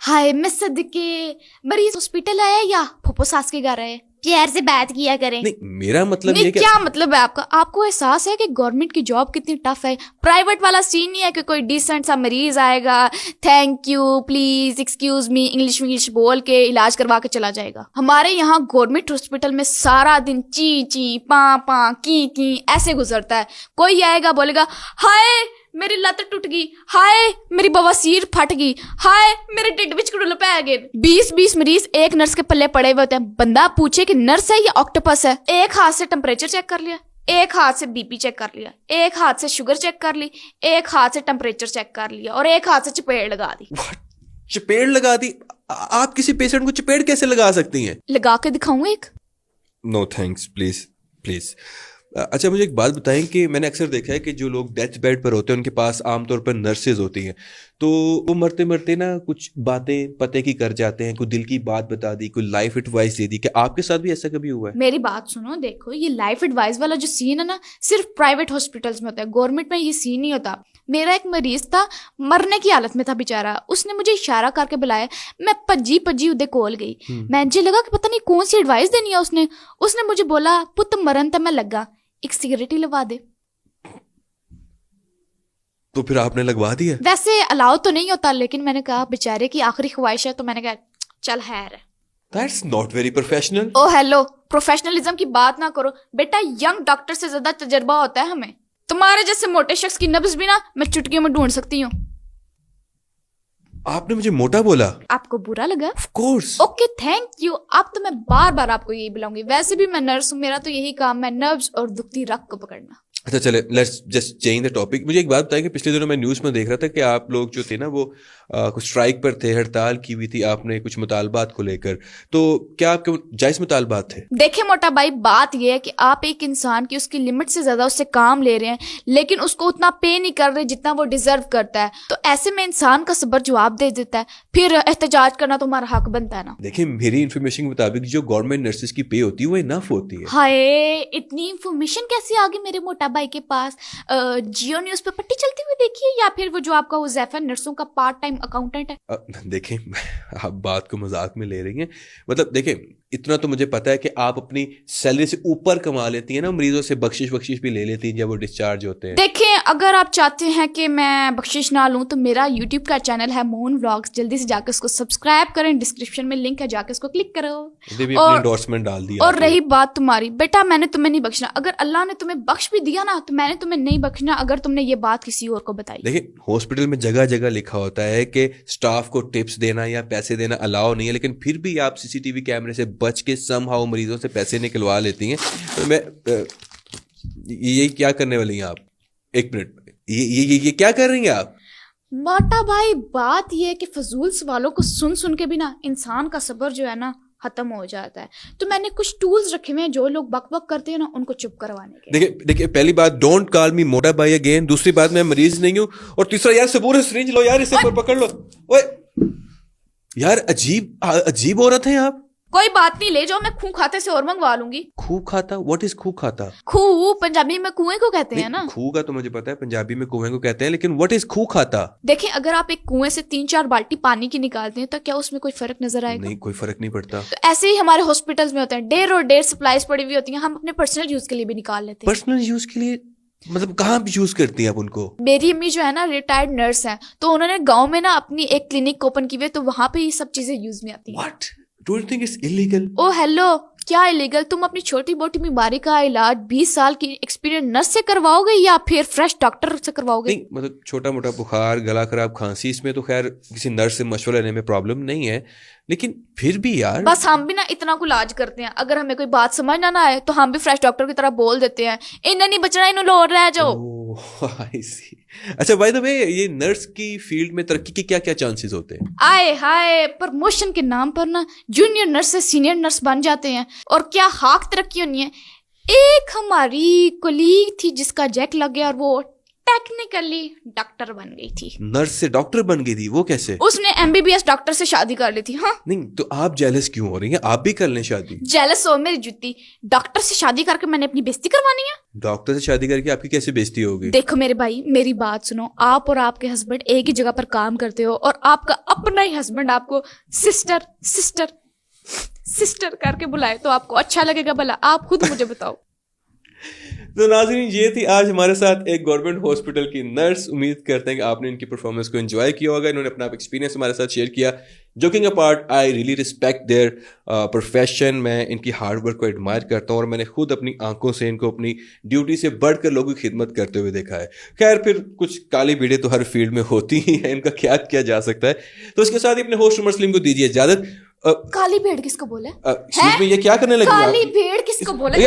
हाय मैं सदके, मरीज हॉस्पिटल आया या फूफो सास के घर है? प्यार से बात किया करें। नहीं, मेरा मतलब ये क्या मतलब है आपका? आपको एहसास है कि गवर्नमेंट की जॉब कितनी टफ है? प्राइवेट वाला सीन नहीं है कि कोई डिसेंट सा मरीज आएगा, thank you please excuse me English बोल के इलाज करवा के चला जाएगा। हमारे यहाँ गवर्नमेंट हॉस्पिटल में सारा दिन ची ची पा की ऐसे गुजरता है। कोई आएगा बोलेगा हाय मेरी लत टूट गई, हाय मेरी बवासीर फट गई, हाय मेरे टिड्ड विच कुड़ुल पै गए। 20 मरीज एक नर्स के पल्ले पड़े हुए होते हैं। बंदा पूछे कि नर्स है या ऑक्टोपस है। एक हाथ से टेम्परेचर चेक कर लिया, एक हाथ से बीपी चेक कर लिया, एक हाथ से शुगर चेक कर ली, एक हाथ से टेम्परेचर चेक कर लिया और एक हाथ से चपेट लगा दी। चपेट लगा दी? आप किसी पेशेंट को चपेट कैसे लगा सकती हैं? लगा के दिखाऊं एक? No thanks, please please. अच्छा, मुझे एक बात बताएं कि मैंने अक्सर देखा है कि जो लोग डेथ बेड पर होते हैं उनके पास आमतौर पर नर्सेज होती हैं, तो वो मरते मरते ना कुछ बातें पते की कर जाते हैं, कोई दिल की बात बता दी, कोई लाइफ एडवाइस दे दी। क्या आपके साथ भी ऐसा कभी हुआ है? मेरी बात सुनो, देखो ये लाइफ एडवाइस वाला जो सीन है ना सिर्फ प्राइवेट हॉस्पिटल्स में होता है, गवर्नमेंट में ये सीन नहीं होता। मेरा एक मरीज था, मरने की हालत में था बेचारा, उसने मुझे इशारा करके बुलाया, मैं भज्जी उदे कोल गई। मुझे लगा कि पता नहीं कौन सी एडवाइस देनी है उसने मुझे बोला पुत मरन तो मैं लगा, एक सिगरेट ही लगवा दे। तो फिर आपने लगवा दिया? वैसे अलाउ तो नहीं होता, लेकिन मैंने कहा बेचारे की आखिरी ख्वाहिश है, तो मैंने कहा चल हैर। That's not very professional. Oh hello, professionalism की बात ना करो बेटा, यंग डॉक्टर से ज्यादा तजर्बा होता है हमें। तुम्हारे जैसे मोटे शख्स की नब्ज भी ना मैं चुटकियों में ढूंढ सकती हूँ। आपने मुझे मोटा बोला? आपको बुरा लगा? Of course. Okay thank you. अब तो मैं बार बार आपको यही बुलाऊंगी। वैसे भी मैं नर्स हूँ, मेरा तो यही काम है नर्व्स और दुखती रग को पकड़ना। अच्छा चले, let's just change the topic. मुझे एक बात बताएं कि पिछले दिनों मैं न्यूज़ में देख रहा था कि आप लोग जो थे ना वो कुछ स्ट्राइक पर थे, हड़ताल की हुई थी आपने कुछ मुतालबात को लेकर, तो क्या आपके जायज़ मुतालबात थे? देखिए मोटा भाई, बात यह है कि आप एक इंसान की उसकी लिमिट से ज्यादा उससे काम ले रहे हैं, लेकिन उसको उतना पे नहीं कर रहे जितना वो डिजर्व करता है, तो ऐसे में इंसान का सब्र जवाब दे देता है, फिर एहतजाज करना तो हमारा हक बनता है ना। देखिए मेरी इन्फॉर्मेशन के मुताबिक जो गवर्नमेंट नर्सेज की पे होती है वो इनफ होती है। हाय, इतनी इंफॉर्मेशन कैसे आ गई मेरे मोटा भाई के पास? जियो न्यूज पे पट्टी चलती हुई देखिए, या फिर वो जो आपका हुज़ैफा नर्सों का पार्ट टाइम अकाउंटेंट है? देखें आप बात को मजाक में ले रही हैं। मतलब देखें, इतना तो मुझे पता है कि आप अपनी सैलरी से ऊपर कमा लेती हैं ना, मरीजों से बख्शिश भी ले लेती हैं जब वो डिस्चार्ज होते हैं। देखें, अगर आप चाहते हैं कि मैं बख्शिश ना लूं तो मेरा यूट्यूब का चैनल है मोहन व्लॉग्स, जल्दी से जाकर उसको सब्सक्राइब करें, डिस्क्रिप्शन में लिंक है, जाकर उसको क्लिक करो। भी अपनी एंडोर्समेंट डाल दिया। और रही बात तुम्हारी, बेटा मैंने तुम्हें नहीं बख्शना। अगर अल्लाह ने तुम्हें बख्श भी दिया ना तो मैंने तुम्हें नहीं बख्शना अगर तुमने ये बात किसी और को बताई। देखिए हॉस्पिटल में जगह जगह लिखा होता है कि स्टाफ को टिप्स देना या पैसे देना अलाउ नहीं है, लेकिन फिर भी आप सीसीटीवी कैमरे से बच के समहाउ मरीजों से पैसे निकलवा लेती हैं। तो मैं ये क्या करने वाली हैं आप? एक मिनट, ये क्या कर रही हैं आप? मोटा भाई, बात ये है कि फजूल सवालों को सुन के भी ना इंसान का सब्र जो है ना खत्म हो जाता है। तो मैंने कुछ टूल्स रखे हुए हैं जो लोग बक बक करते हैं ना उनको चुप करवाने के। देखिए पहली बात, डोंट कॉल मी मोटा भाई अगेन। दूसरी बात, मैं मरीज नहीं हूं। और तीसरा, यार सबूर सिरिंज लो यार, इसे पकड़ लो। ओए यार, अजीब औरत है आप। कोई बात नहीं, ले जाओ, मैं खूह खाते से और मंगवा लूंगी। खूह खाता? व्हाट इज खूह खाता? खूह पंजाबी में कुएं को कहते हैं ना। खूह का तो मुझे पता है, पंजाबी में कुएं को कहते हैं, लेकिन व्हाट इज खूह खाता? देखिए, अगर आप एक कुएं से 3-4 बाल्टी पानी की निकालते हैं तो क्या उसमें कोई फर्क नजर आएगा? नहीं, कोई फर्क नहीं पड़ता। तो ऐसे ही हमारे हॉस्पिटल्स में होता है, ढेर और ढेर सप्लाईज पड़ी हुई होती हैं, हम अपने पर्सनल यूज के लिए भी निकाल लेते हैं। पर्सनल यूज के लिए मतलब कहाँ यूज करती हैं आप उनको? मेरी अम्मी जो है ना रिटायर्ड नर्स है, तो उन्होंने गाँव में ना अपनी एक क्लिनिक ओपन की हुई है, तो वहां पे ये सब चीजें यूज में आती है। What? Do you think it's illegal? Oh hello, क्या इलीगल? तुम अपनी छोटी मोटी बीमारी का इलाज 20 साल की एक्सपीरियंस नर्स से करवाओगे या फिर फ्रेश डॉक्टर से करवाओगे? नहीं, मतलब छोटा मोटा बुखार, गला खराब, खांसी, इसमें तो खैर किसी नर्स से मशवरा लेने में प्रॉब्लम नहीं है, लेकिन फिर भी यार। बस हम भी ना इतना को इलाज करते हैं, अगर हमें कोई बात समझ ना आए तो हम भी फ्रेश डॉक्टर की तरह बोल देते हैं, इन्हें नहीं बचना, इन्हें लोड रह जाओ। आई सी। अच्छा बाय द वे, ये नर्स की फील्ड में तरक्की के क्या क्या चांसेस होते हैं? आए हाय, प्रमोशन के नाम पर ना जूनियर नर्स से सीनियर नर्स बन जाते हैं, और क्या हाक तरक्की होनी है। एक हमारी कोलीग थी जिसका जैक लग गया और वो टेक्निकली डॉक्टर बन गई थी। नर्स से डॉक्टर बन गई थी, वो कैसे? उसने एमबीबीएस डॉक्टर से शादी कर ली थी। हाँ, नहीं तो आप जेलस क्यों हो रही हैं? आप भी कर लें शादी। जेलस हो मेरी जुत्ती, डॉक्टर से शादी करके मैंने अपनी बेइज्जती करवानी है। डॉक्टर से शादी करके आपकी कैसे बेइज्जती होगी? देखो मेरे भाई, मेरी बात सुनो, आप और आपके हस्बैंड एक ही जगह पर काम करते हो और आपका अपना ही हस्बैंड आपको सिस्टर सिस्टर सिस्टर करके बुलाए तो आपको अच्छा लगेगा भला? आप खुद मुझे बताओ। तो नाज़रीन, ये थी आज हमारे साथ एक गवर्नमेंट हॉस्पिटल की नर्स। उम्मीद करते हैं कि आपने इनकी परफॉर्मेंस को एंजॉय किया होगा। इन्होंने अपना एक्सपीरियंस हमारे साथ शेयर किया। Joking apart, I really respect their profession. मैं इनकी हार्ड वर्क को एडमायर करता हूँ और मैंने खुद अपनी आंखों से इनको अपनी ड्यूटी से बढ़कर लोगों की खिदमत करते हुए देखा है। खैर, फिर कुछ काली भीड़ें तो हर फील्ड में होती ही हैं, इनका क्या किया जा सकता है। तो इसके साथ ही अपने होस्ट उमर सलीम को दीजिए इजाजत। काली भेड़ किसको बोले? ये क्या करने लगी? काली भेड़ किसको बोले?